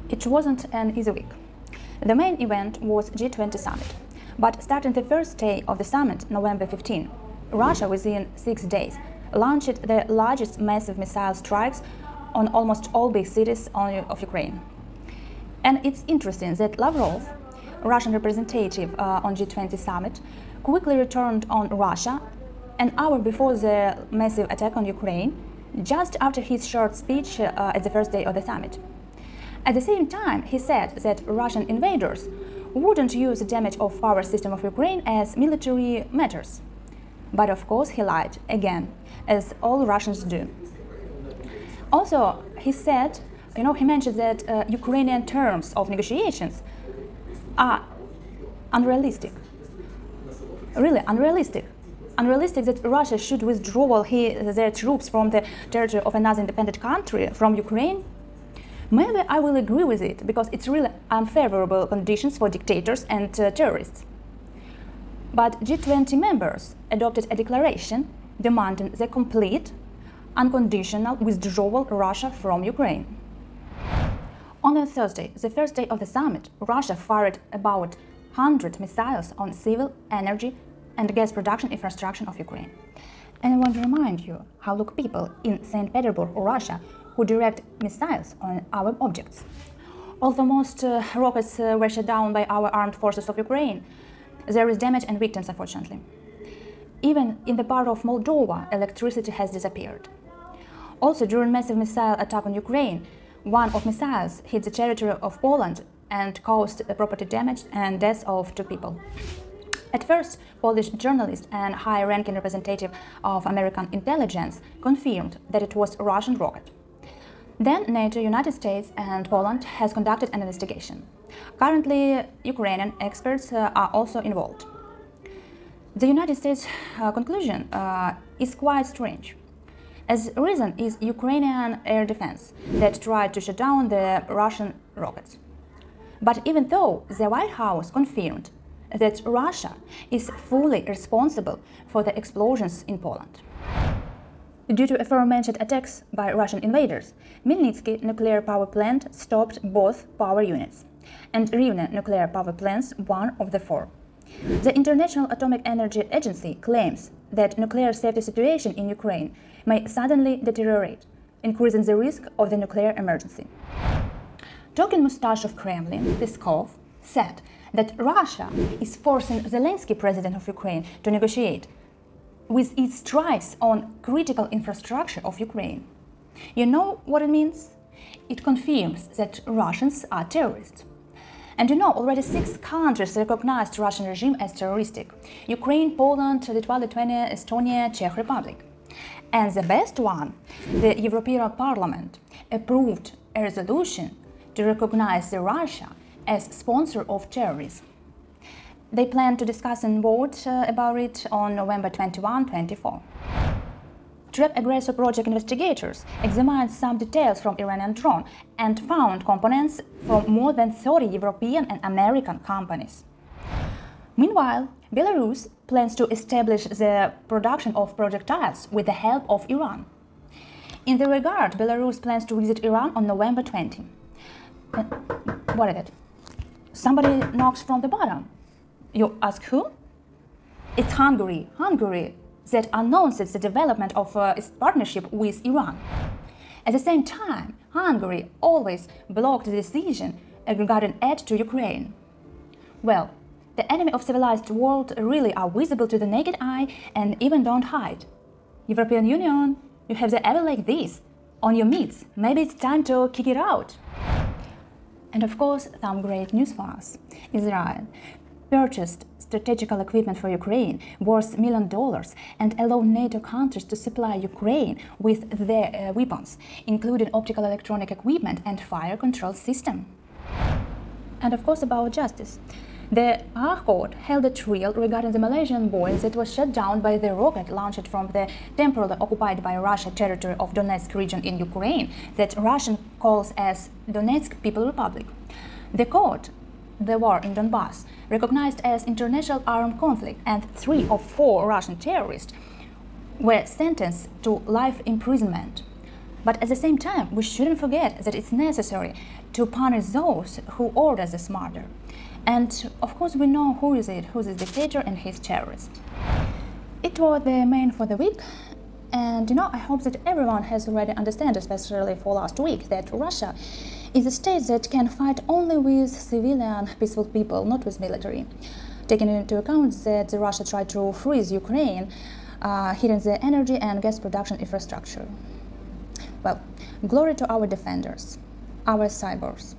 It wasn't an easy week. The main event was G20 summit, but starting the first day of the summit, November 15, Russia within 6 days launched the largest massive missile strikes on almost all big cities of Ukraine. And it's interesting that Lavrov, Russian representative on G20 summit, quickly returned on Russia an hour before the massive attack on Ukraine, just after his short speech at the first day of the summit. At the same time, he said that Russian invaders wouldn't use the damage of power system of Ukraine as military matters. But of course he lied, again, as all Russians do. Also, he said, he mentioned that Ukrainian terms of negotiations are unrealistic. Really unrealistic. Unrealistic that Russia should withdraw their troops from the territory of another independent country, from Ukraine. Maybe I will agree with it, because it's really unfavorable conditions for dictators and terrorists. But G20 members adopted a declaration demanding the complete, unconditional withdrawal of Russia from Ukraine. On a Thursday, the first day of the summit, Russia fired about 100 missiles on civil, energy and gas production infrastructure of Ukraine. And I want to remind you how look people in St. Petersburg, Russia, who direct missiles on our objects. Although most rockets were shot down by our armed forces of Ukraine, there is damage and victims, unfortunately. Even in the part of Moldova, electricity has disappeared. Also, during massive missile attack on Ukraine, one of missiles hit the territory of Poland and caused property damage and deaths of 2 people. At first, Polish journalist and high-ranking representative of American intelligence confirmed that it was a Russian rocket. Then NATO, United States and Poland has conducted an investigation. Currently, Ukrainian experts are also involved. The United States conclusion is quite strange. As reason is Ukrainian air defense that tried to shut down the Russian rockets. But even though the White House confirmed that Russia is fully responsible for the explosions in Poland. Due to aforementioned attacks by Russian invaders, Melnitsky nuclear power plant stopped both power units, and Rivne nuclear power plants one of the 4. The International Atomic Energy Agency claims that nuclear safety situation in Ukraine may suddenly deteriorate, increasing the risk of the nuclear emergency. Talking mustache of Kremlin, Peskov, said that Russia is forcing Zelensky, president of Ukraine, to negotiate with its strikes on critical infrastructure of Ukraine. You know what it means? It confirms that Russians are terrorists. And already 6 countries recognized Russian regime as terroristic: Ukraine, Poland, Lithuania, Estonia, Czech Republic. And the best one, the European Parliament approved a resolution to recognize Russia as sponsor of terrorism. They plan to discuss and vote about it on November 21-24. Trap Aggressor Project investigators examined some details from Iranian drone and found components from more than 30 European and American companies. Meanwhile, Belarus plans to establish the production of projectiles with the help of Iran. In the regard, Belarus plans to visit Iran on November 20. What is it? Somebody knocks from the bottom. You ask who? It's Hungary. Hungary that announced the development of its partnership with Iran. At the same time, Hungary always blocked the decision regarding aid to Ukraine. Well, the enemy of civilized world really are visible to the naked eye and even don't hide. European Union, you have the evil like this on your midst. Maybe it's time to kick it out. And of course, some great news for us. Israel purchased strategical equipment for Ukraine worth $1 million and allowed NATO countries to supply Ukraine with their weapons, including optical electronic equipment and fire control system. And of course, about justice. The Haag court held a trial regarding the Malaysian boy that was shot down by the rocket launched from the temporarily occupied by Russia territory of Donetsk region in Ukraine that Russian calls as Donetsk People's Republic. The court, the war in Donbass, recognized as international armed conflict, and 3 of 4 Russian terrorists were sentenced to life imprisonment. But at the same time, we shouldn't forget that it's necessary to punish those who order this murder. And of course we know who is this dictator and his terrorist. It was the main for the week, and I hope that everyone has already understood, especially for last week, that Russia is a state that can fight only with civilian, peaceful people, not with military. Taking into account that Russia tried to freeze Ukraine, hitting the energy and gas production infrastructure. Well, glory to our defenders, our cyborgs.